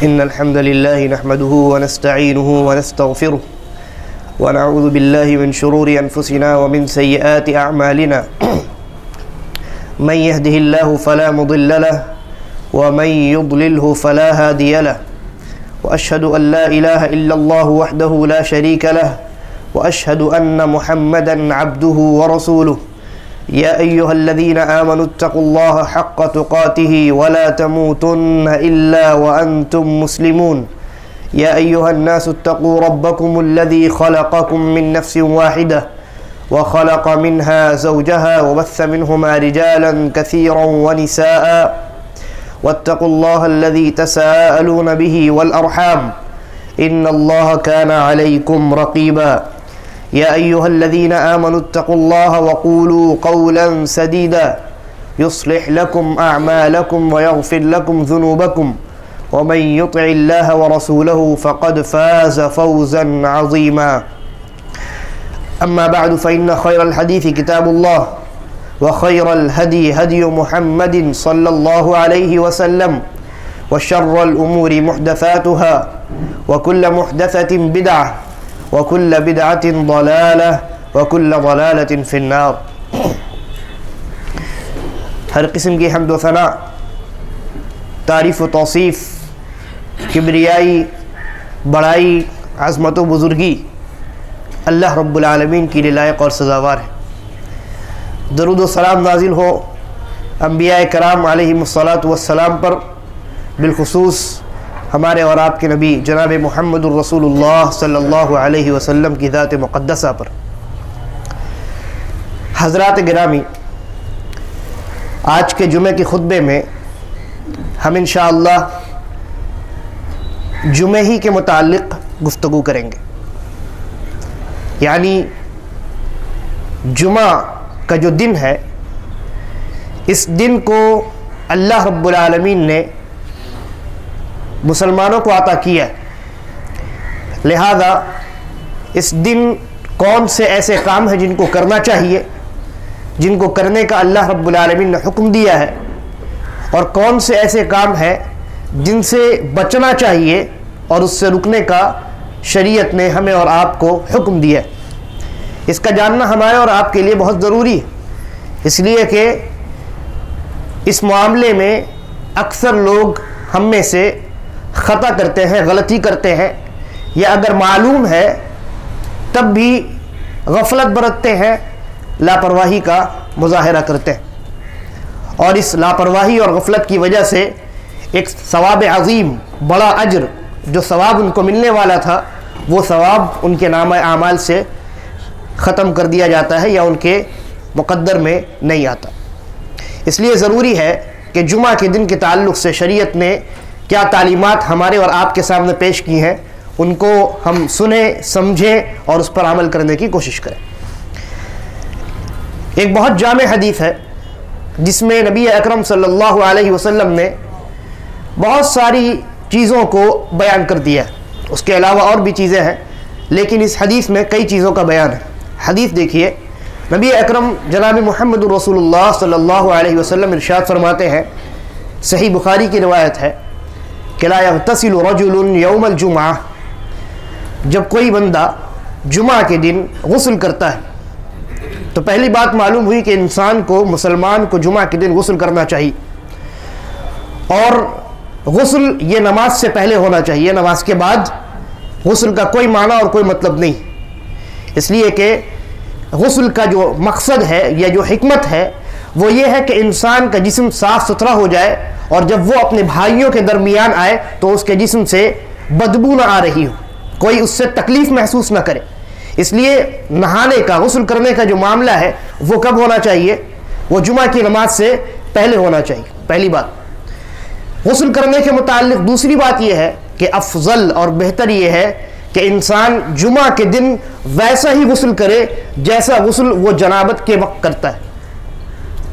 إن الحمد لله نحمده ونستعينه ونستغفره ونعوذ بالله من شرور أنفسنا ومن سيئات أعمالنا من يهده الله فلا مضل له ومن يضلله فلا هادي له وأشهد أن لا إله إلا الله وحده لا شريك له وأشهد أن محمدا عبده ورسوله يا أيها الذين آمنوا اتقوا الله حق تقاته ولا تموتن إلا وأنتم مسلمون يا أيها الناس اتقوا ربكم الذي خلقكم من نفس واحدة وخلق منها زوجها وبث منهما رجالا كثيرا ونساء واتقوا الله الذي تساءلون به والأرحام إن الله كان عليكم رقيبا يا أيها الذين آمنوا اتقوا الله وقولوا قولا سديدا يصلح لكم أعمالكم ويغفر لكم ذنوبكم ومن يطع الله ورسوله فقد فاز فوزا عظيما أما بعد فإن خير الحديث كتاب الله وخير الهدي هدي محمد صلى الله عليه وسلم وشر الأمور محدثاتها وكل محدثة بدعة وكل بدعة ضلالة وكل ضلالة في النار. ہر قسم کی حمد و ثنا، تعریف و توصیف، کبریائی، بڑائی، عظمت و بزرگی اللہ رب العالمین کی لائق اور سزاوار ہے. درود و سلام نازل ہو انبیاء کرام علیہم الصلاۃ والسلام پر، بالخصوص ہمارے اور آپ کے نبی جناب محمد الرسول اللہ صلی اللہ علیہ وسلم کی ذات مقدسہ پر. حضرات گرامی، آج کے جمعے کے خطبے میں ہم انشاءاللہ جمعے ہی کے متعلق گفتگو کریں گے. یعنی جمعہ کا جو دن ہے، اس دن کو اللہ رب العالمین نے مسلمانوں کو عطا کیا ہے. لہذا اس دن کون سے ایسے کام ہیں جن کو کرنا چاہیے، جن کو کرنے کا اللہ رب العالمین نے حکم دیا ہے، اور کون سے ایسے کام ہیں جن سے بچنا چاہیے اور اس سے رکنے کا شریعت نے ہمیں اور آپ کو حکم دیا ہے. اس کا جاننا ہمارے اور آپ کے لیے بہت ضروری ہے، اس لیے کہ اس معاملے میں اکثر لوگ ہم میں سے خطا کرتے ہیں، غلطی کرتے ہیں، یا اگر معلوم ہے تب بھی غفلت برتتے ہیں، لاپرواہی کا مظاہرہ کرتے ہیں، اور اس لاپرواہی اور غفلت کی وجہ سے ایک ثواب عظیم، بڑا اجر جو ثواب ان کو ملنے والا تھا، وہ ثواب ان کے نامہ اعمال سے ختم کر دیا جاتا ہے یا ان کے مقدر میں نہیں آتا. اس لیے ضروری ہے کہ جمعہ کے دن کے تعلق سے شریعت نے کیا تعلیمات ہمارے اور آپ کے سامنے پیش کی ہیں، ان کو ہم سنیں، سمجھیں اور اس پر عمل کرنے کی کوشش کریں. ایک بہت جامع حدیث ہے جس میں نبی اکرم صلی اللہ علیہ وسلم نے بہت ساری چیزوں کو بیان کر دیا ہے. اس کے علاوہ اور بھی چیزیں ہیں، لیکن اس حدیث میں کئی چیزوں کا بیان ہے. حدیث دیکھیے، نبی اکرم جناب محمد الرسول اللہ صلی اللہ علیہ وسلم ارشاد فرماتے ہیں، صحیح بخاری کی روایت ہے کہ لا یغتسل رجل یوم الجمعہ، جب کوئی بندہ جمعہ کے دن غسل کرتا ہے، تو پہلی بات معلوم ہوئی کہ انسان کو، مسلمان کو جمعہ کے دن غسل کرنا چاہیے، اور غسل یہ نماز سے پہلے ہونا چاہیے، نماز کے بعد غسل کا کوئی معنی اور کوئی مطلب نہیں. اس لیے کہ غسل کا جو مقصد ہے یا جو حکمت ہے وہ یہ ہے کہ انسان کا جسم صاف ستھرا ہو جائے، اور جب وہ اپنے بھائیوں کے درمیان آئے تو اس کے جسم سے بدبو نہ آ رہی ہو، کوئی اس سے تکلیف محسوس نہ کرے. اس لیے نہانے کا، غسل کرنے کا جو معاملہ ہے وہ کب ہونا چاہیے؟ وہ جمعہ کی نماز سے پہلے ہونا چاہیے. پہلی بات. غسل کرنے کے متعلق دوسری بات یہ ہے کہ افضل اور بہتر یہ ہے کہ انسان جمعہ کے دن ویسا ہی غسل کرے جیسا غسل وہ جنابت کے وقت کرتا ہے.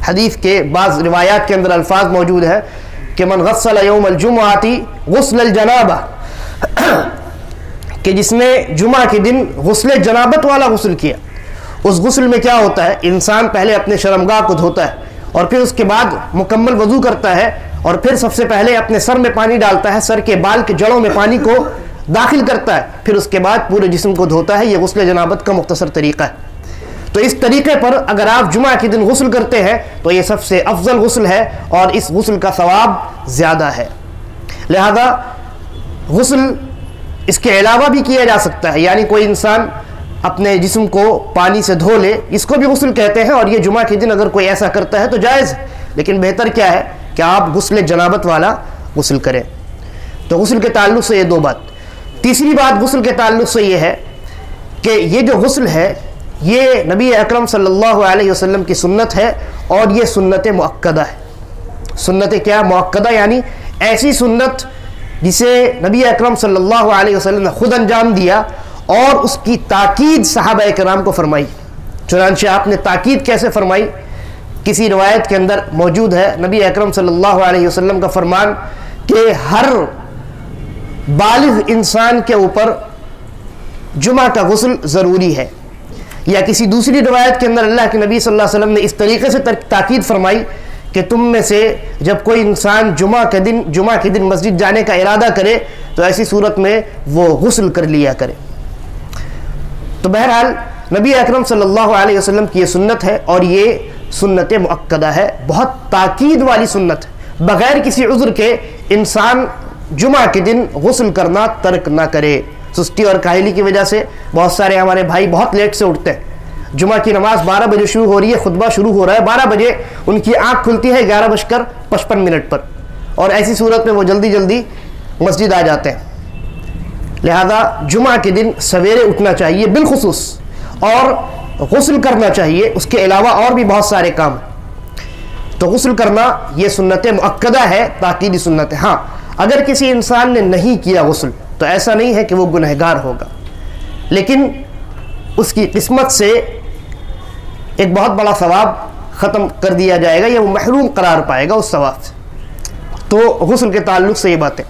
حدیث کے بعض روایات کے اندر الفاظ موجود ہے کہ من غسل یوم الجمعہ غسل الجنابہ، کہ جس نے جمعہ کے دن غسل جنابت والا غسل کیا. اس غسل میں کیا ہوتا ہے؟ انسان پہلے اپنے شرمگاہ کو دھوتا ہے، اور پھر اس کے بعد مکمل وضو کرتا ہے اور پھر سب سے پہلے اپنے سر میں پانی ڈالتا ہے, سر کے بال کے جڑوں میں پانی کو داخل کرتا ہے, پھر اس کے بعد پورے جسم کو دھوتا ہے. یہ غسل جنابت کا مختصر طریقہ ہے. تو اس طریقے پر اگر آپ جمعہ کے دن غسل کرتے ہیں تو یہ سب سے افضل غسل ہے اور اس غسل کا ثواب زیادہ ہے. لہذا غسل اس کے علاوہ بھی کیا جا سکتا ہے, یعنی کوئی انسان اپنے جسم کو پانی سے دھو لے, اس کو بھی غسل کہتے ہیں, اور یہ جمعہ کے دن اگر کوئی ایسا کرتا ہے تو جائز ہے. لیکن بہتر کیا ہے کہ آپ غسل جنابت والا غسل کریں. تو غسل کے تعلق سے یہ دو بات. تیسری بات غسل کے تعلق سے یہ ہے کہ یہ جو غسل ہے یہ نبی اکرم صلی اللہ علیہ وسلم کی سنت ہے, اور یہ سنت مؤکدہ ہے. سنت کیا مؤکدہ, یعنی ایسی سنت جسے نبی اکرم صلی اللہ علیہ وسلم نے خود انجام دیا اور اس کی تاکید صحابہ کرام کو فرمائی. چنانچہ آپ نے تاکید کیسے فرمائی؟ کسی روایت کے اندر موجود ہے نبی اکرم صلی اللہ علیہ وسلم کا فرمان کہ ہر بالغ انسان کے اوپر جمعہ کا غسل ضروری ہے. یا کسی دوسری روایت کے اندر اللہ کے نبی صلی اللہ علیہ وسلم نے اس طریقے سے تاکید فرمائی کہ تم میں سے جب کوئی انسان جمعہ کے دن مسجد جانے کا ارادہ کرے تو ایسی صورت میں وہ غسل کر لیا کرے. تو بہرحال نبی اکرم صلی اللہ علیہ وسلم کی یہ سنت ہے, اور یہ سنت مؤکدہ ہے, بہت تاکید والی سنت ہے. بغیر کسی عذر کے انسان جمعہ کے دن غسل کرنا ترک نہ کرے. سستی اور کاہلی کی وجہ سے بہت سارے ہمارے بھائی بہت لیٹ سے اٹھتے ہیں. جمعہ کی نماز 12 بجے شروع ہو رہی ہے, خطبہ شروع ہو رہا ہے 12 بجے, ان کی آنکھ کھلتی ہے 11:55 پر, اور ایسی صورت میں وہ جلدی جلدی مسجد آ جاتے ہیں. لہذا جمعہ کے دن سویرے اٹھنا چاہیے بالخصوص, اور غسل کرنا چاہیے. اس کے علاوہ اور بھی بہت سارے کام ہیں. تو غسل کرنا یہ سنت مؤکدہ ہے, تاکیدی سنت ہے. ہاں اگر کسی انسان نے نہیں کیا غسل تو ایسا نہیں ہے کہ وہ گنہگار ہوگا, لیکن اس کی قسمت سے ایک بہت بڑا ثواب ختم کر دیا جائے گا, یا وہ محروم قرار پائے گا اس ثواب سے. تو غسل کے تعلق سے یہ باتیں.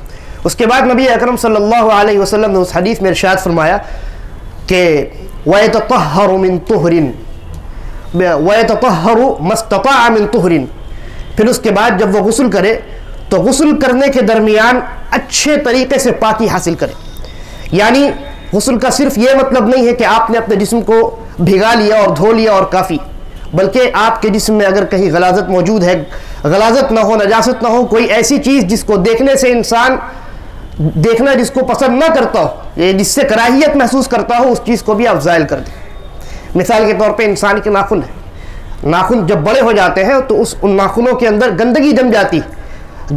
اس کے بعد نبی اکرم صلی اللہ علیہ وسلم نے اس حدیث میں ارشاد فرمایا کہ وَيَتَطَهَّرُ مِن طُهْرٍ وَيَتَطَهَّرُ مَا اسْتَطَاعَ مِن طُهْرٍ. پھر اس کے بعد جب وہ غسل کرے تو غسل کرنے کے درمیان اچھے طریقے سے پاکی حاصل کرے. یعنی غسل کا صرف یہ مطلب نہیں ہے کہ آپ نے اپنے جسم کو بھگا لیا اور دھو لیا اور کافی, بلکہ آپ کے جسم میں اگر کہیں غلاظت موجود ہے, غلاظت نہ ہو, نجاست نہ ہو, کوئی ایسی چیز جس کو دیکھنے سے انسان دیکھنا جس کو پسند نہ کرتا ہو, جس سے کراہیت محسوس کرتا ہو, اس چیز کو بھی آپ زائل کر دیں. مثال کے طور پہ انسان کے ناخن ہیں, ناخن جب بڑے ہو جاتے ہیں تو ان ناخنوں کے اندر گندگی جم جاتی ہے.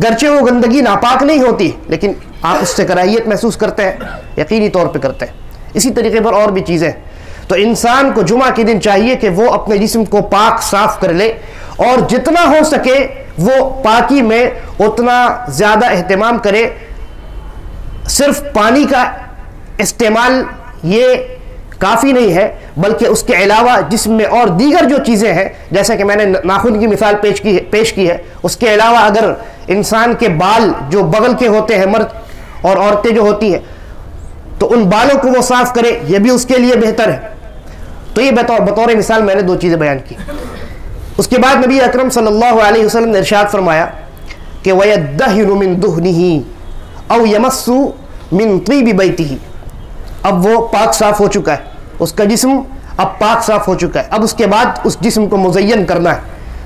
گرچہ وہ گندگی ناپاک نہیں ہوتی, لیکن آپ اس سے کراہیت محسوس کرتے ہیں, یقینی طور پہ کرتے ہیں. اسی طریقے پر اور بھی چیزیں. تو انسان کو جمعہ کے دن چاہیے کہ وہ اپنے جسم کو پاک صاف کر لے, اور جتنا ہو سکے وہ پاکی میں اتنا زیادہ اہتمام کرے. صرف پانی کا استعمال یہ کافی نہیں ہے, بلکہ اس کے علاوہ جسم میں اور دیگر جو چیزیں ہیں, جیسا کہ میں نے ناخن کی مثال پیش کی ہے, اس کے علاوہ اگر انسان کے بال جو بغل کے ہوتے ہیں, مرد اور عورتیں جو ہوتی ہیں, تو ان بالوں کو وہ صاف کرے, یہ بھی اس کے لیے بہتر ہے. تو یہ بطور مثال میں نے دو چیزیں بیان کی. اس کے بعد نبی اکرم صلی اللہ علیہ وسلم نے ارشاد فرمایا کہ وَيَدَّهِنُ مِن دُهْنِهِ أَوْ يَمَسُّ مِن طِيبِ بَيْتِهِ. اب وہ پاک صاف ہو چکا ہے, اس کا جسم اب پاک صاف ہو چکا ہے. اب اس کے بعد اس جسم کو مزین کرنا ہے,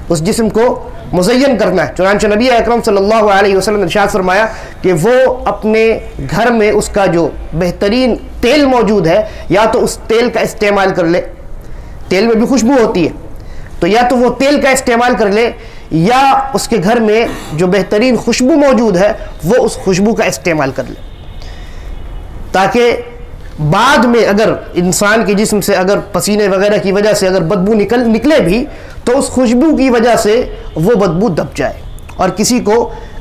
اس جسم کو مزین کرنا ہے. چنانچہ نبی اکرم صلی اللہ علیہ وسلم نے ارشاد فرمایا کہ وہ اپنے گھر میں اس کا جو بہترین تیل موجود ہے, یا تو اس تیل کا استعمال کر لے, تیل میں بھی خوشبو ہوتی ہے, تو یا تو وہ تیل کا استعمال کر لے, یا اس کے گھر میں جو بہترین خوشبو موجود ہے وہ اس خوشبو کا استعمال کر لے, تاکہ بعد میں اگر انسان کے جسم سے اگر پسینے وغیرہ کی وجہ سے اگر بدبو نکلے بھی تو اس خوشبو کی وجہ سے وہ بدبو دب جائے اور کسی کو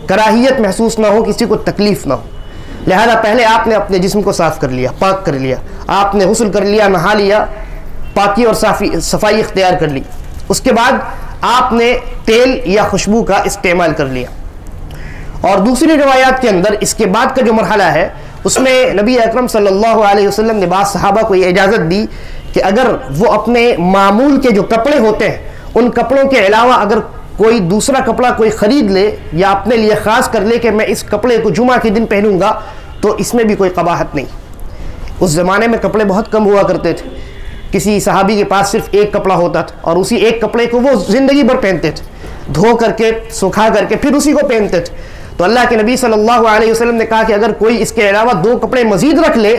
کراہیت محسوس نہ ہو, کسی کو تکلیف نہ ہو. لہذا پہلے آپ نے اپنے جسم کو صاف کر لیا, پاک کر لیا, آپ نے غسل کر لیا, نہا لیا, پاکی اور صفائی اختیار کر لی. اس کے بعد آپ نے تیل یا خوشبو کا استعمال کر لیا. اور دوسری روایات کے اندر اس کے بعد کا جو مرحلہ ہے اس میں نبی اکرم صلی اللہ علیہ وسلم نے بعض صحابہ کو یہ اجازت دی کہ اگر وہ اپنے معمول کے جو کپڑے ہوتے ہیں ان کپڑوں کے علاوہ اگر کوئی دوسرا کپڑا کوئی خرید لے یا اپنے لیے خاص کر لے کہ میں اس کپڑے کو جمعہ کے دن پہنوں گا، تو اس میں بھی کوئی قباحت نہیں۔ اس زمانے میں کپڑے بہت کم ہوا کرتے تھے، کسی صحابی کے پاس صرف ایک کپڑا ہوتا تھا اور اسی ایک کپڑے کو وہ زندگی بھر پہنتے تھے، دھو کر کے سکھا کر کے پھر اسی کو پہنتے تھے۔ تو اللہ کے نبی صلی اللہ علیہ وسلم نے کہا کہ اگر کوئی اس کے علاوہ 2 کپڑے مزید رکھ لے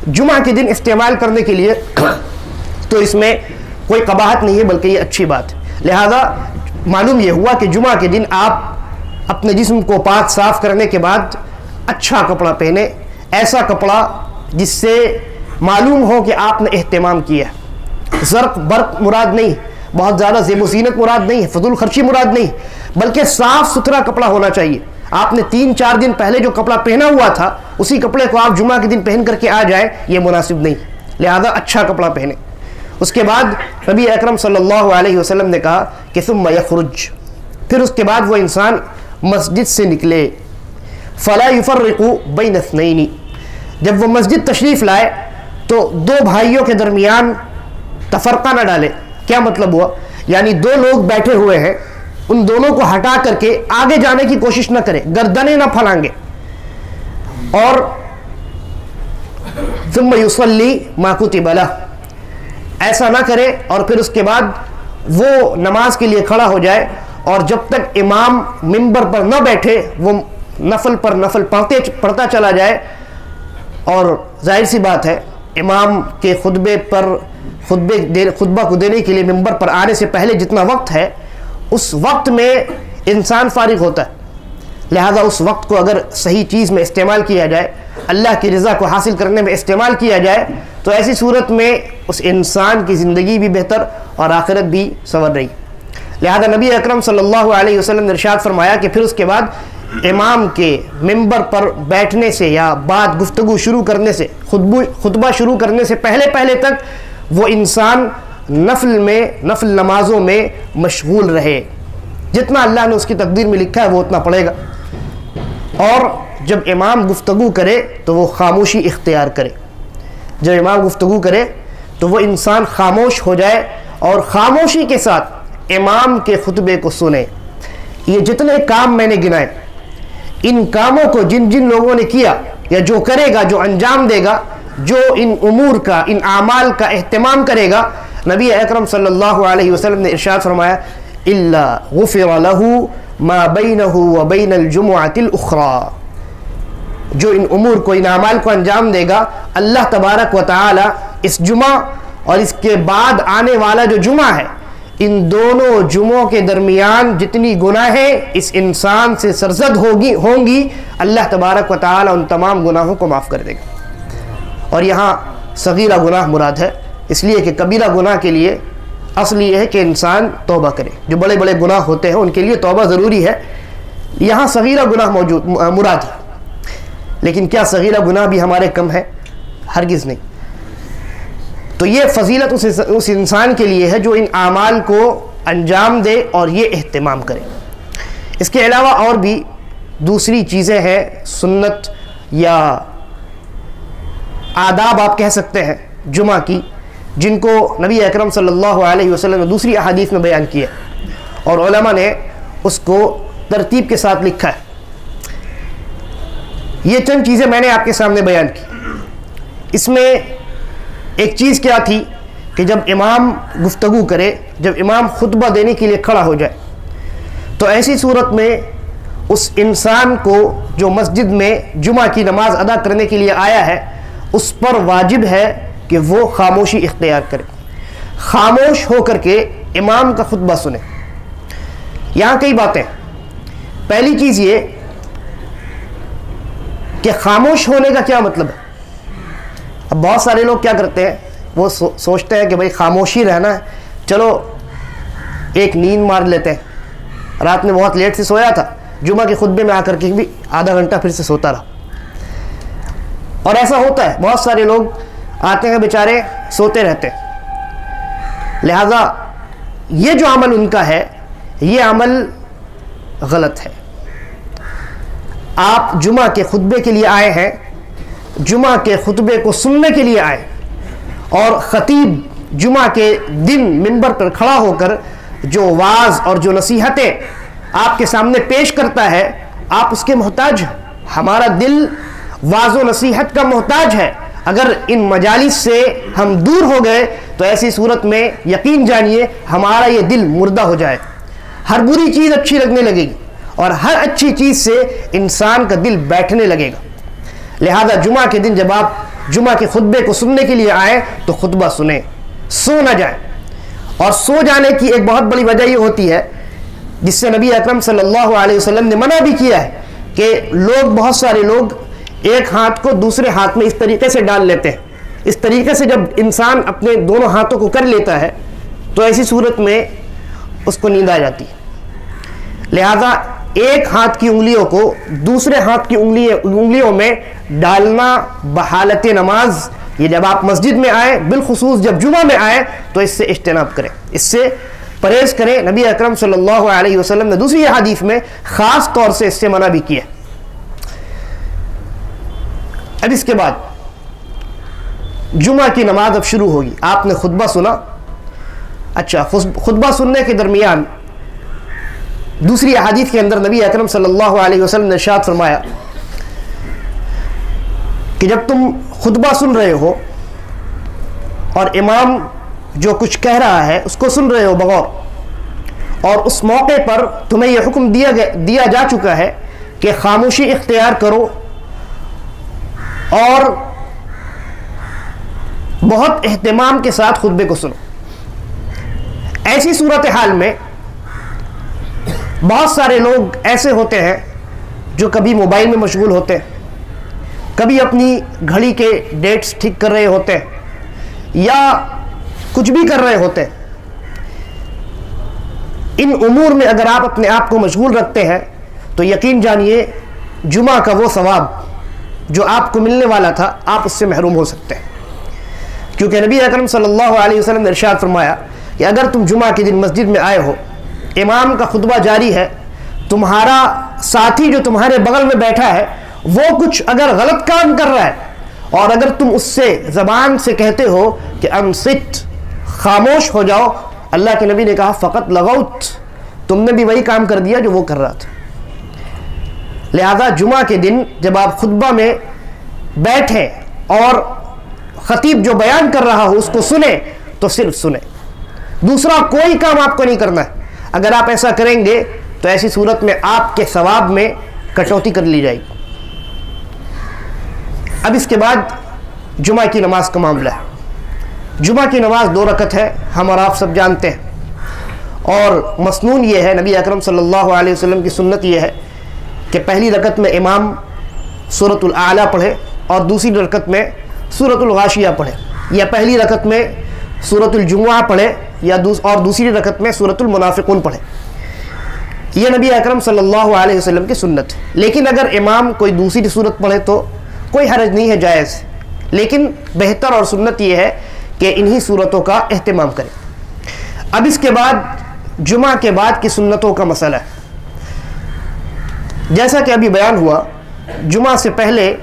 جمعہ کے دن استعمال کرنے کے لیے تو اس میں کوئی قباحت نہیں ہے، بلکہ یہ اچھی بات ہے۔ لہذا معلوم یہ ہوا کہ جمعہ کے دن آپ اپنے جسم کو پاک صاف کرنے کے بعد اچھا کپڑا پہنے، ایسا کپڑا جس سے معلوم ہو کہ آپ نے اہتمام کیا ہے۔ زرق برق مراد نہیں، بہت زیادہ زیب و زینت مراد نہیں، فضول خرچی مراد نہیں، بلکہ صاف ستھرا کپڑا ہونا چاہیے۔ آپ نے 3-4 دن پہلے جو کپڑا پہنا ہوا تھا اسی کپڑے کو آپ جمعہ کے دن پہن کر کے آ جائیں، یہ مناسب نہیں، لہذا اچھا کپڑا پہنے۔ اس کے بعد نبی اکرم صلی اللہ علیہ وسلم نے کہا کہ ثم یخرج، پھر اس کے بعد وہ انسان مسجد سے نکلے، فلا یفرق بین اثنین، جب وہ مسجد تشریف لائے تو 2 بھائیوں کے درمیان تفرقہ نہ ڈالے۔ کیا مطلب ہوا؟ یعنی 2 لوگ بیٹھے ہوئے ہیں، ان دونوں کو ہٹا کر کے آگے جانے کی کوشش نہ کرے، گردنیں نہ پھلانگے، اور ثم یصلی ما کتب لہ، ایسا نہ کرے اور پھر اس کے بعد وہ نماز کے لیے کھڑا ہو جائے اور جب تک امام منبر پر نہ بیٹھے وہ نفل پر نفل پڑھتا چلا جائے۔ اور ظاہر سی بات ہے امام کے خطبہ کو دینے کے لیے منبر پر آنے سے پہلے جتنا وقت ہے اس وقت میں انسان فارغ ہوتا ہے، لہذا اس وقت کو اگر صحیح چیز میں استعمال کیا جائے، اللہ کی رضا کو حاصل کرنے میں استعمال کیا جائے، تو ایسی صورت میں اس انسان کی زندگی بھی بہتر اور آخرت بھی سنور رہی۔ لہذا نبی اکرم صلی اللہ علیہ وسلم نے ارشاد فرمایا کہ پھر اس کے بعد امام کے ممبر پر بیٹھنے سے یا بات گفتگو شروع کرنے سے، خطبہ شروع کرنے سے پہلے تک وہ انسان نفل نمازوں میں مشغول رہے، جتنا اللہ نے اس کی تقدیر میں لکھا ہے وہ اتنا پڑھے گا، اور جب امام گفتگو کرے تو وہ خاموشی اختیار کرے۔ جب امام گفتگو کرے تو وہ انسان خاموش ہو جائے اور خاموشی کے ساتھ امام کے خطبے کو سنے۔ یہ جتنے کام میں نے گنائے، ان کاموں کو جن لوگوں نے کیا یا جو کرے گا، جو انجام دے گا، جو ان امور کا، ان اعمال کا اہتمام کرے گا، نبی اکرم صلی اللہ علیہ وسلم نے ارشاد فرمایا الا غفر له ما بینه وبین الجمعۃ الاخرى، جو ان امور کو، ان اعمال کو انجام دے گا، اللہ تبارک و تعالی اس جمعہ اور اس کے بعد آنے والا جو جمعہ ہے، ان دونوں جمعوں کے درمیان جتنی گناہیں اس انسان سے سرزد ہوں گی، اللہ تبارک و تعالی ان تمام گناہوں کو معاف کر دے گا۔ اور یہاں صغیرہ گناہ مراد ہے، اس لیے کہ کبیرہ گناہ کے لیے اصل یہ ہے کہ انسان توبہ کرے۔ جو بڑے بڑے گناہ ہوتے ہیں ان کے لیے توبہ ضروری ہے، یہاں صغیرہ گناہ مراد ہے۔ لیکن کیا صغیرہ گناہ بھی ہمارے کم ہے؟ ہرگز نہیں۔ تو یہ فضیلت اس انسان کے لیے ہے جو ان اعمال کو انجام دے اور یہ اہتمام کرے۔ اس کے علاوہ اور بھی دوسری چیزیں ہیں، سنت یا آداب آپ کہہ سکتے ہیں جمعہ کی، جن کو نبی اکرم صلی اللہ علیہ وسلم نے دوسری احادیث میں بیان کیا اور علماء نے اس کو ترتیب کے ساتھ لکھا ہے۔ یہ چند چیزیں میں نے آپ کے سامنے بیان کی۔ اس میں ایک چیز کیا تھی کہ جب امام گفتگو کرے، جب امام خطبہ دینے کے لیے کھڑا ہو جائے، تو ایسی صورت میں اس انسان کو جو مسجد میں جمعہ کی نماز ادا کرنے کے لیے آیا ہے، اس پر واجب ہے کہ وہ خاموشی اختیار کرے، خاموش ہو کر کے امام کا خطبہ سنے۔ یہاں کئی باتیں، پہلی چیز یہ کہ خاموش ہونے کا کیا مطلب ہے۔ اب بہت سارے لوگ کیا کرتے ہیں، وہ سوچتے ہیں کہ بھائی خاموشی رہنا ہے، چلو ایک نیند مار لیتے ہیں، رات میں بہت لیٹ سے سویا تھا، جمعہ کے خطبے میں آ کر کے بھی آدھا گھنٹہ پھر سے سوتا رہا۔ اور ایسا ہوتا ہے، بہت سارے لوگ آتے ہیں بیچارے سوتے رہتے ہیں، لہذا یہ جو عمل ان کا ہے یہ عمل غلط ہے۔ آپ جمعہ کے خطبے کے لیے آئے ہیں، جمعہ کے خطبے کو سننے کے لیے آئے، اور خطیب جمعہ کے دن منبر پر کھڑا ہو کر جو واعظ اور جو نصیحتیں آپ کے سامنے پیش کرتا ہے آپ اس کے محتاج ہیں. ہمارا دل واعظ و نصیحت کا محتاج ہے. اگر ان مجالس سے ہم دور ہو گئے تو ایسی صورت میں یقین جانیے ہمارا یہ دل مردہ ہو جائے. ہر بری چیز اچھی لگنے لگے گی اور ہر اچھی چیز سے انسان کا دل بیٹھنے لگے گا. لہذا جمعہ کے دن جب آپ جمعہ کے خطبے کو سننے کے لیے آئیں تو خطبہ سنیں, سو نہ جائیں. اور سو جانے کی ایک بہت بڑی وجہ یہ ہوتی ہے جس سے نبی اکرم صلی اللہ علیہ وسلم نے منع بھی کیا ہے کہ بہت سارے لوگ ایک ہاتھ کو دوسرے ہاتھ میں اس طریقے سے ڈال لیتے ہیں. اس طریقے سے جب انسان اپنے دونوں ہاتھوں کو کر لیتا ہے تو ایسی صورت میں اس کو نیند آ جاتی ہے. لہذا ایک ہاتھ کی انگلیوں کو دوسرے ہاتھ کی انگلیوں میں ڈالنا بحالت نماز, یہ جب آپ مسجد میں آئیں, بالخصوص جب جمعہ میں آئیں تو اس سے اجتناب کریں, اس سے پرہیز کریں. نبی اکرم صلی اللہ علیہ وسلم نے دوسری حدیث میں خاص طور سے اس سے منع بھی کیا. اب اس کے بعد جمعہ کی نماز اب شروع ہوگی. آپ نے خطبہ سنا, اچھا خطبہ سننے کے درمیان دوسری احادیث کے اندر نبی اکرم صلی اللہ علیہ وسلم نے ارشاد فرمایا کہ جب تم خطبہ سن رہے ہو اور امام جو کچھ کہہ رہا ہے اس کو سن رہے ہو بغور, اور اس موقع پر تمہیں یہ حکم دیا جا چکا ہے کہ خاموشی اختیار کرو اور بہت اہتمام کے ساتھ خطبے کو سنو. ایسی صورتحال میں بہت سارے لوگ ایسے ہوتے ہیں جو کبھی موبائل میں مشغول ہوتے ہیں, کبھی اپنی گھڑی کے ڈیٹس ٹھیک کر رہے ہوتے ہیں یا کچھ بھی کر رہے ہوتے ہیں. ان امور میں اگر آپ اپنے آپ کو مشغول رکھتے ہیں تو یقین جانیے جمعہ کا وہ ثواب جو آپ کو ملنے والا تھا آپ اس سے محروم ہو سکتے ہیں. کیونکہ نبی اکرم صلی اللہ علیہ وسلم نے ارشاد فرمایا کہ اگر تم جمعہ کے دن مسجد میں آئے ہو, امام کا خطبہ جاری ہے, تمہارا ساتھی جو تمہارے بغل میں بیٹھا ہے وہ کچھ اگر غلط کام کر رہا ہے اور اگر تم اس سے زبان سے کہتے ہو کہ انصت, خاموش ہو جاؤ, اللہ کے نبی نے کہا فقط لغوت, تم نے بھی وہی کام کر دیا جو وہ کر رہا تھا. لہذا جمعہ کے دن جب آپ خطبہ میں بیٹھیں اور خطیب جو بیان کر رہا ہو اس کو سنیں تو صرف سنیں, دوسرا کوئی کام آپ کو نہیں کرنا ہے. اگر آپ ایسا کریں گے تو ایسی صورت میں آپ کے ثواب میں کٹوتی کر لی جائے گی. اب اس کے بعد جمعہ کی نماز کا معاملہ ہے. جمعہ کی نماز 2 رکعت ہے, ہم اور آپ سب جانتے ہیں, اور مسنون یہ ہے, نبی اکرم صلی اللہ علیہ وسلم کی سنت یہ ہے کہ پہلی رکعت میں امام سورۃ الاعلیٰ پڑھے اور دوسری رکعت میں سورۃ الغاشیہ پڑھے, یا پہلی رکعت میں سورۃ الجمعہ پڑھے یا اور دوسری رکعت میں سورۃ المنافقون پڑھے. یہ نبی اکرم صلی اللہ علیہ وسلم کی سنت ہے. لیکن اگر امام کوئی دوسری سورت پڑھے تو کوئی حرج نہیں ہے, جائز, لیکن بہتر اور سنت یہ ہے کہ انہی صورتوں کا اہتمام کریں. اب اس کے بعد جمعہ کے بعد کی سنتوں کا مسئلہ ہے. جیسا کہ ابھی بیان ہوا, جمعہ سے پہلے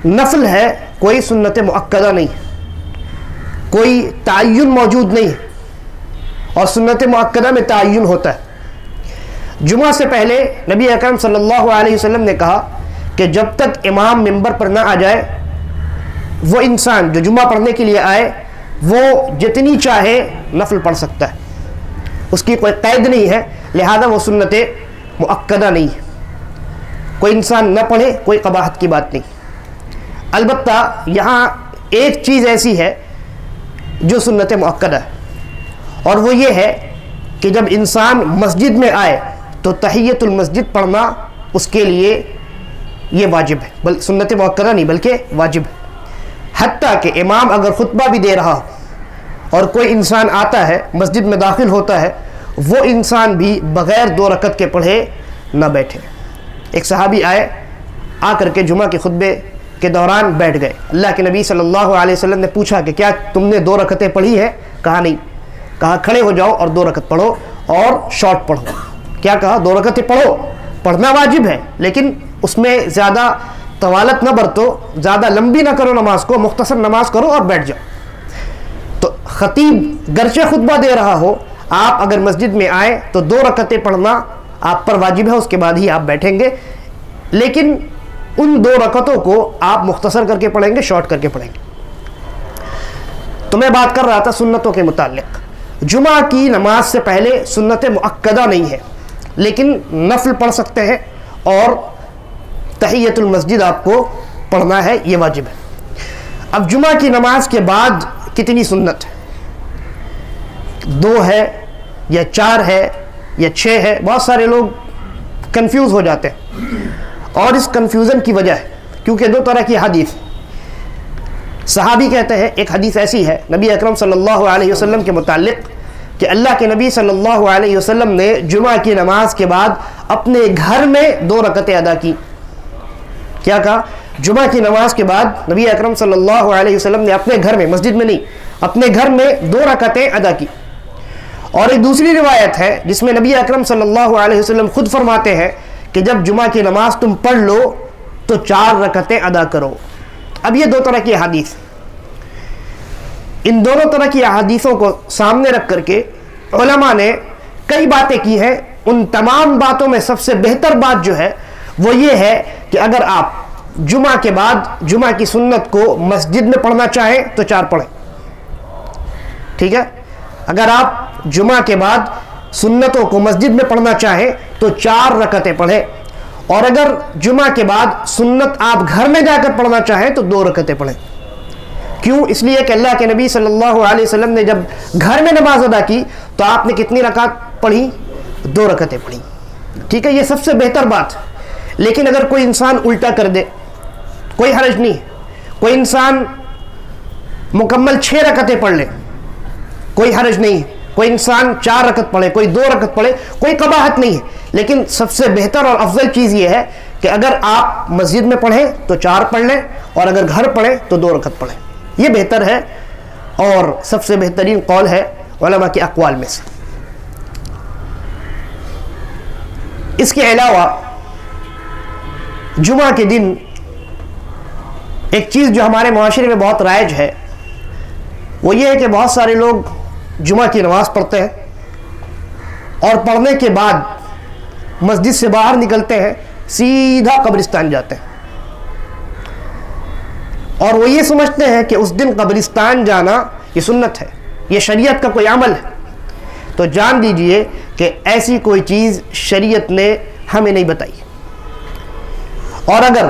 نفل ہے, کوئی سنت مؤکدہ نہیں, کوئی تعین موجود نہیں ہے, اور سنت مؤکدہ میں تعین ہوتا ہے. جمعہ سے پہلے نبی اکرم صلی اللہ علیہ وسلم نے کہا کہ جب تک امام منبر پر نہ آ جائے, وہ انسان جو جمعہ پڑھنے کے لیے آئے وہ جتنی چاہے نفل پڑھ سکتا ہے, اس کی کوئی قید نہیں ہے. لہذا وہ سنت مؤکدہ نہیں ہے, کوئی انسان نہ پڑھے کوئی قباحت کی بات نہیں. البتہ یہاں ایک چیز ایسی ہے جو سنت مؤکدہ ہے, اور وہ یہ ہے کہ جب انسان مسجد میں آئے تو تحیت المسجد پڑھنا اس کے لیے یہ واجب ہے, سنت مؤکدہ نہیں بلکہ واجب ہے. حتیٰ کہ امام اگر خطبہ بھی دے رہا ہو اور کوئی انسان آتا ہے مسجد میں داخل ہوتا ہے, وہ انسان بھی بغیر 2 رکعت کے پڑھے نہ بیٹھے. ایک صحابی آئے, آ کر کے جمعہ کے خطبے کے دوران بیٹھ گئے. اللہ کے نبی صلی اللہ علیہ وسلم نے پوچھا کہ کیا تم نے 2 رکعتیں پڑھی ہیں؟ کہا نہیں. کہا کھڑے ہو جاؤ اور 2 رکعت پڑھو اور شارٹ پڑھو. کیا کہا؟ 2 رکعتیں پڑھو, پڑھنا واجب ہے لیکن اس میں زیادہ طوالت نہ برتو, زیادہ لمبی نہ کرو نماز کو, مختصر نماز کرو اور بیٹھ جاؤ. خطیب گرچہ خطبہ دے رہا ہو، آپ اگر مسجد میں آئیں تو 2 رکعتیں پڑھنا آپ پر واجب ہے، اس کے بعد ہی آپ بیٹھیں گے، لیکن ان 2 رکعتوں کو آپ مختصر کر کے پڑھیں گے، شارٹ کر کے پڑھیں گے۔ تو میں بات کر رہا تھا سنتوں کے متعلق۔ جمعہ کی نماز سے پہلے سنت مؤکدہ نہیں ہے، لیکن نفل پڑھ سکتے ہیں، اور تحیۃ المسجد آپ کو پڑھنا ہے، یہ واجب ہے۔ اب جمعہ کی نماز کے بعد کتنی سنت ہے؟ 2 ہے یا 4 ہے یا 6 ہے؟ بہت سارے لوگ کنفیوز ہو جاتے ہیں، اور اس کنفیوژن کی وجہ ہے کیونکہ 2 طرح کی حدیث۔ صحابی کہتے ہیں، ایک حدیث ایسی ہے نبی اکرم صلی اللہ علیہ وسلم کے متعلق کہ اللہ کے نبی صلی اللہ علیہ وسلم نے جمعہ کی نماز کے بعد اپنے گھر میں 2 رکعتیں ادا کی۔ کیا کہا؟ جمعہ کی نماز کے بعد نبی اکرم صلی اللہ علیہ وسلم نے اپنے گھر میں، مسجد میں نہیں، اپنے گھر میں 2 رکعتیں ادا کی۔ اور ایک دوسری روایت ہے جس میں نبی اکرم صلی اللہ علیہ وسلم خود فرماتے ہیں کہ جب جمعہ کی نماز تم پڑھ لو تو 4 رکعتیں ادا کرو۔ اب یہ 2 طرح کی احادیث، ان دونوں طرح کی احادیثوں کو سامنے رکھ کر کے علماء نے کئی باتیں کی ہیں۔ ان تمام باتوں میں سب سے بہتر بات جو ہے وہ یہ ہے کہ اگر آپ جمعہ کے بعد جمعہ کی سنت کو مسجد میں پڑھنا چاہیں تو 4 پڑھیں، ٹھیک ہے؟ اگر آپ جمعہ کے بعد سنتوں کو مسجد میں پڑھنا چاہیں تو 4 رکعتیں پڑھیں، اور اگر جمعہ کے بعد سنت آپ گھر میں جا کر پڑھنا چاہیں تو 2 رکعتیں پڑھیں۔ کیوں؟ اس لیے کہ اللہ کے نبی صلی اللہ علیہ وسلم نے جب گھر میں نماز ادا کی تو آپ نے کتنی رکعت پڑھی؟ 2 رکعتیں پڑھی، ٹھیک ہے؟ یہ سب سے بہتر بات۔ لیکن اگر کوئی انسان الٹا کر دے کوئی حرج نہیں، کوئی انسان مکمل 6 رکعتیں پڑھ لے کوئی حرج نہیں، کوئی انسان 4 رکعت پڑھے، کوئی 2 رکعت پڑھے، کوئی قباحت نہیں ہے۔ لیکن سب سے بہتر اور افضل چیز یہ ہے کہ اگر آپ مسجد میں پڑھیں تو 4 پڑھ لیں، اور اگر گھر پڑھیں تو 2 رکعت پڑھیں، یہ بہتر ہے اور سب سے بہترین قول ہے علماء کے اقوال میں سے۔ اس کے علاوہ جمعہ کے دن ایک چیز جو ہمارے معاشرے میں بہت رائج ہے وہ یہ ہے کہ بہت سارے لوگ جمعہ کی نماز پڑھتے ہیں اور پڑھنے کے بعد مسجد سے باہر نکلتے ہیں، سیدھا قبرستان جاتے ہیں، اور وہ یہ سمجھتے ہیں کہ اس دن قبرستان جانا یہ سنت ہے، یہ شریعت کا کوئی عمل ہے۔ تو جان دیجئے کہ ایسی کوئی چیز شریعت نے ہمیں نہیں بتائی، اور اگر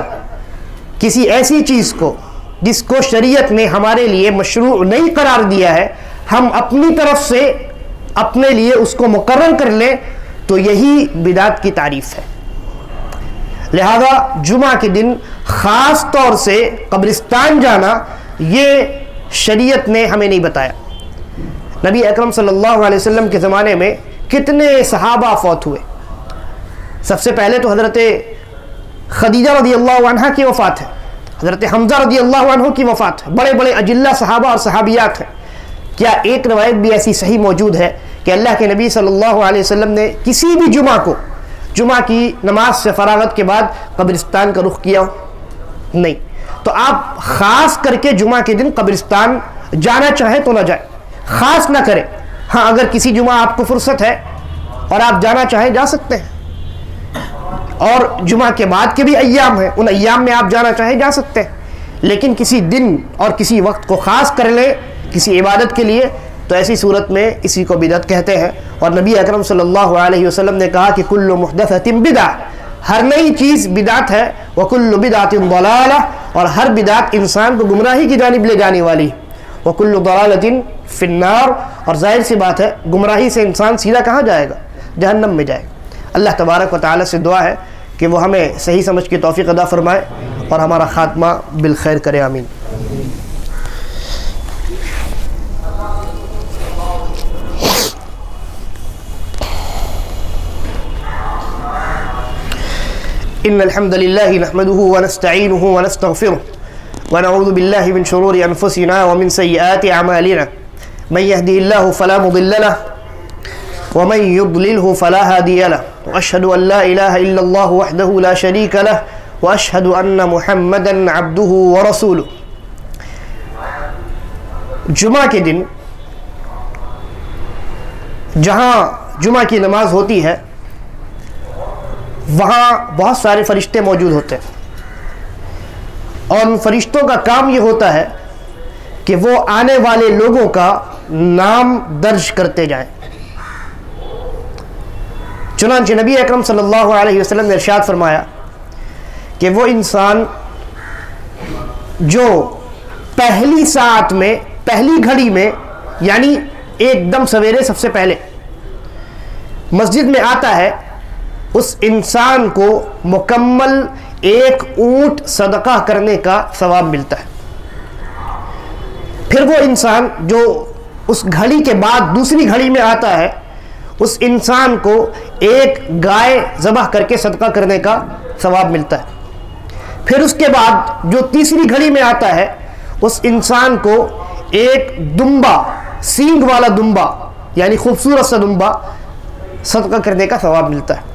کسی ایسی چیز کو جس کو شریعت نے ہمارے لیے مشروع نہیں قرار دیا ہے ہم اپنی طرف سے اپنے لیے اس کو مقرر کر لیں تو یہی بدعت کی تعریف ہے۔ لہذا جمعہ کے دن خاص طور سے قبرستان جانا یہ شریعت نے ہمیں نہیں بتایا۔ نبی اکرم صلی اللہ علیہ وسلم کے زمانے میں کتنے صحابہ فوت ہوئے۔ سب سے پہلے تو حضرت خدیجہ رضی اللہ عنہ کی وفات ہے، حضرت حمزہ رضی اللہ عنہ کی وفات ہے، بڑے بڑے اجلہ صحابہ اور صحابیات ہیں۔ کیا ایک روایت بھی ایسی صحیح موجود ہے کہ اللہ کے نبی صلی اللہ علیہ وسلم نے کسی بھی جمعہ کو جمعہ کی نماز سے فراغت کے بعد قبرستان کا رخ کیا؟ نہیں۔ تو آپ خاص کر کے جمعہ کے دن قبرستان جانا چاہیں تو نہ جائیں، خاص نہ کریں۔ ہاں اگر کسی جمعہ آپ کو فرصت ہے اور آپ جانا چاہیں جا سکتے ہیں، اور جمعہ کے بعد کے بھی ایام ہیں، ان ایام میں آپ جانا چاہیں جا سکتے ہیں، لیکن کسی دن اور کسی وقت کو خاص کر لیں کسی عبادت کے لیے تو ایسی صورت میں اسی کو بدعت کہتے ہیں۔ اور نبی اکرم صلی اللہ علیہ وسلم نے کہا کہ کل محدثۃ بدعہ، ہر نئی چیز بدعت ہے، وکل بدعۃ ضلالہ، اور ہر بدعت انسان کو گمراہی کی جانب لے جانے والی، وکل ضلالۃ فی النار، اور ظاہر سی بات ہے گمراہی سے انسان سیدھا کہاں جائے گا؟ جہنم میں جائے گا۔ اللہ تبارک و تعالی سے دعا ہے کہ وہ ہمیں صحیح سمجھ کی توفیق عطا فرمائے اور ہمارا خاتمہ بالخیر کرے، آمین۔ ان الحمد لله نحمده ونستعينه ونستغفره ونعوذ بالله من شرور انفسنا ومن سيئات اعمالنا من يهده الله فلا مضل له ومن يضلله فلا هادي له واشهد ان لا اله الا الله وحده لا شريك له واشهد ان محمدا عبده ورسوله۔ جمعہ کے دن جہاں جمعہ کی نماز ہوتی ہے وہاں بہت سارے فرشتے موجود ہوتے ہیں، اور ان فرشتوں کا کام یہ ہوتا ہے کہ وہ آنے والے لوگوں کا نام درج کرتے جائیں۔ چنانچہ نبی اکرم صلی اللہ علیہ وسلم نے ارشاد فرمایا کہ وہ انسان جو پہلی ساعت میں، پہلی گھڑی میں، یعنی ایک دم سویرے سب سے پہلے مسجد میں آتا ہے، اس انسان کو مکمل ایک اونٹ صدقہ کرنے کا ثواب ملتا ہے۔ پھر وہ انسان جو اس گھڑی کے بعد دوسری گھڑی میں آتا ہے، اس انسان کو ایک گائے ذبح کر کے صدقہ کرنے کا ثواب ملتا ہے۔ پھر اس کے بعد جو تیسری گھڑی میں آتا ہے، اس انسان کو ایک دمبا، سینگ والا دمبا، یعنی خوبصورت سا دمبا صدقہ کرنے کا ثواب ملتا ہے۔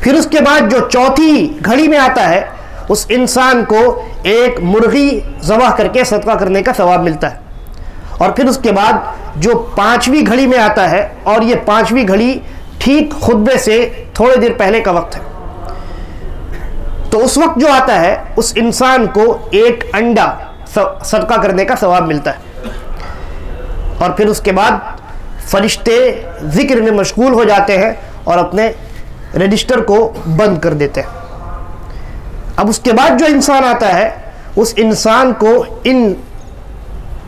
پھر اس کے بعد جو چوتھی گھڑی میں آتا ہے، اس انسان کو ایک مرغی ذبح کر کے صدقہ کرنے کا ثواب ملتا ہے۔ اور پھر اس کے بعد جو پانچویں گھڑی میں آتا ہے، اور یہ پانچویں گھڑی ٹھیک خطبے سے تھوڑے دیر پہلے کا وقت ہے، تو اس وقت جو آتا ہے اس انسان کو ایک انڈا صدقہ کرنے کا ثواب ملتا ہے۔ اور پھر اس کے بعد فرشتے ذکر میں مشغول ہو جاتے ہیں اور اپنے رجسٹر کو بند کر دیتے ہیں۔ اب اس کے بعد جو انسان آتا ہے، اس انسان کو ان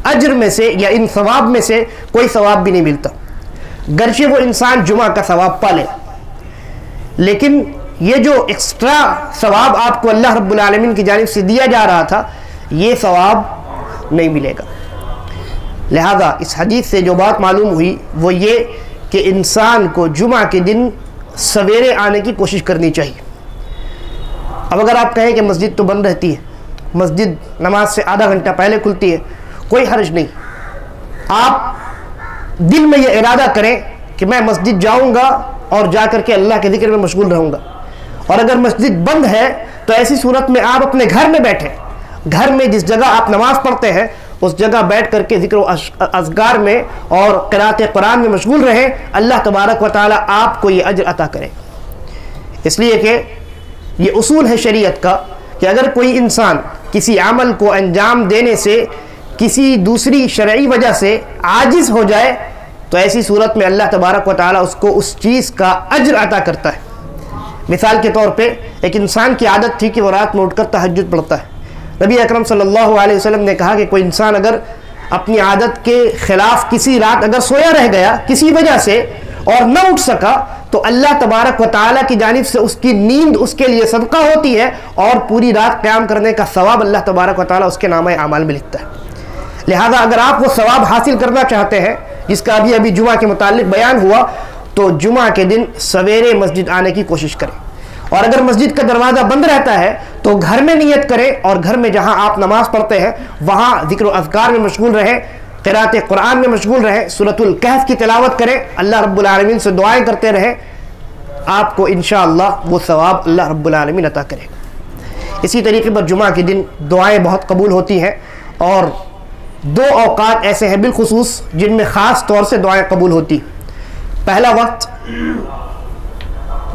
اجر میں سے یا ان ثواب میں سے کوئی ثواب بھی نہیں ملتا، گرچہ وہ انسان جمعہ کا ثواب پالے، لیکن یہ جو ایکسٹرا ثواب آپ کو اللہ رب العالمین کی جانب سے دیا جا رہا تھا، یہ ثواب نہیں ملے گا۔ لہذا اس حدیث سے جو بات معلوم ہوئی وہ یہ کہ انسان کو جمعہ کے دن سویرے آنے کی کوشش کرنی چاہیے۔ اب اگر آپ کہیں کہ مسجد تو بند رہتی ہے، مسجد نماز سے آدھا گھنٹہ پہلے کھلتی ہے، کوئی حرج نہیں، آپ دل میں یہ ارادہ کریں کہ میں مسجد جاؤں گا اور جا کر کے اللہ کے ذکر میں مشغول رہوں گا۔ اور اگر مسجد بند ہے تو ایسی صورت میں آپ اپنے گھر میں بیٹھیں، گھر میں جس جگہ آپ نماز پڑھتے ہیں اس جگہ بیٹھ کر کے ذکر و اذکار میں اور قرأت قرآن میں مشغول رہیں، اللہ تبارک و تعالی آپ کو یہ اجر عطا کرے۔ اس لیے کہ یہ اصول ہے شریعت کا کہ اگر کوئی انسان کسی عمل کو انجام دینے سے کسی دوسری شرعی وجہ سے عاجز ہو جائے تو ایسی صورت میں اللہ تبارک و تعالی اس کو اس چیز کا اجر عطا کرتا ہے۔ مثال کے طور پہ ایک انسان کی عادت تھی کہ وہ رات میں اٹھ کر تہجد پڑھتا ہے۔ نبی اکرم صلی اللہ علیہ وسلم نے کہا کہ کوئی انسان اگر اپنی عادت کے خلاف کسی رات اگر سویا رہ گیا کسی وجہ سے اور نہ اٹھ سکا تو اللہ تبارک و تعالیٰ کی جانب سے اس کی نیند اس کے لیے صدقہ ہوتی ہے، اور پوری رات قیام کرنے کا ثواب اللہ تبارک و تعالیٰ اس کے نامہ اعمال میں لکھتا ہے۔ لہذا اگر آپ وہ ثواب حاصل کرنا چاہتے ہیں جس کا ابھی جمعہ کے متعلق بیان ہوا، تو جمعہ کے دن سویرے مسجد آنے کی کوشش کریں، اور اگر مسجد کا دروازہ بند رہتا ہے تو گھر میں نیت کریں، اور گھر میں جہاں آپ نماز پڑھتے ہیں وہاں ذکر و اذکار میں مشغول رہیں، قرأت قرآن میں مشغول رہیں، سورۃ الکہف کی تلاوت کریں، اللہ رب العالمین سے دعائیں کرتے رہیں، آپ کو انشاءاللہ وہ ثواب اللہ رب العالمین عطا کرے گا۔ اسی طریقے پر جمعہ کے دن دعائیں بہت قبول ہوتی ہیں، اور دو اوقات ایسے ہیں بالخصوص جن میں خاص طور سے دعائیں قبول ہوتی۔ پہلا وقت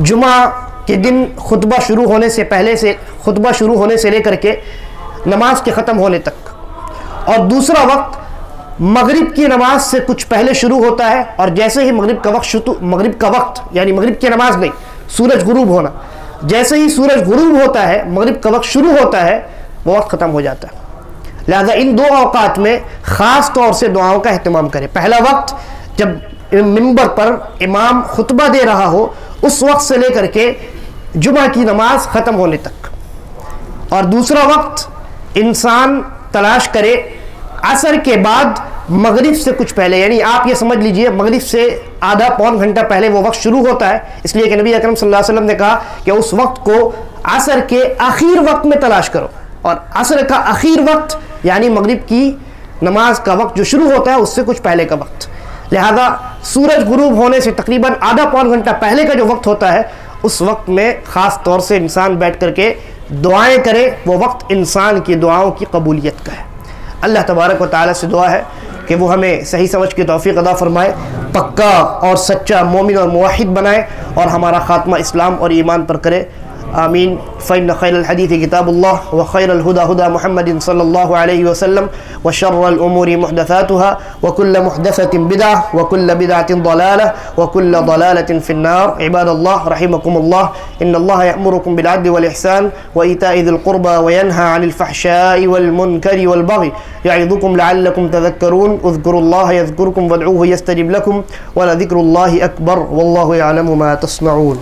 جمعہ کے دن خطبہ شروع ہونے سے لے کر کے نماز کے ختم ہونے تک، اور دوسرا وقت مغرب کی نماز سے کچھ پہلے شروع ہوتا ہے، اور جیسے ہی مغرب کا وقت یعنی مغرب کی نماز نہیں، سورج غروب ہونا، جیسے ہی سورج غروب ہوتا ہے مغرب کا وقت شروع ہوتا ہے، وہ وقت ختم ہو جاتا ہے۔ لہذا ان دو اوقات میں خاص طور سے دعاؤں کا اہتمام کریں۔ پہلا وقت جب منبر پر امام خطبہ دے رہا ہو اس وقت سے لے کر کے جمعہ کی نماز ختم ہونے تک، اور دوسرا وقت انسان تلاش کرے عصر کے بعد مغرب سے کچھ پہلے، یعنی آپ یہ سمجھ لیجئے مغرب سے آدھا پون گھنٹہ پہلے وہ وقت شروع ہوتا ہے، اس لیے کہ نبی اکرم صلی اللہ علیہ وسلم نے کہا کہ اس وقت کو عصر کے آخر وقت میں تلاش کرو، اور عصر کا آخر وقت یعنی مغرب کی نماز کا وقت جو شروع ہوتا ہے اس سے کچھ پہلے کا وقت۔ لہذا سورج غروب ہونے سے تقریباً آدھا پون گھنٹہ پہلے کا جو وقت ہوتا ہے اس وقت میں خاص طور سے انسان بیٹھ کر کے دعائیں کرے، وہ وقت انسان کی دعاؤں کی قبولیت کا ہے۔ اللہ تبارک و تعالیٰ سے دعا ہے کہ وہ ہمیں صحیح سمجھ کی توفیق عطا فرمائے، پکا اور سچا مومن اور موحد بنائے اور ہمارا خاتمہ اسلام اور ایمان پر کرے. آمین. فإن خير الحديث كتاب الله وخير الهدى هدى محمد صلى الله عليه وسلم وشر الأمور محدثاتها وكل محدثة بدعة وكل بدعة ضلالة وكل ضلالة في النار. عباد الله رحمكم الله، إن الله يأمركم بالعدل والإحسان وإيتاء ذي القربى وينهى عن الفحشاء والمنكر والبغي يعظكم لعلكم تذكرون. اذكروا الله يذكركم وادعوه يستجب لكم ولذكر الله أكبر والله يعلم ما تصنعون.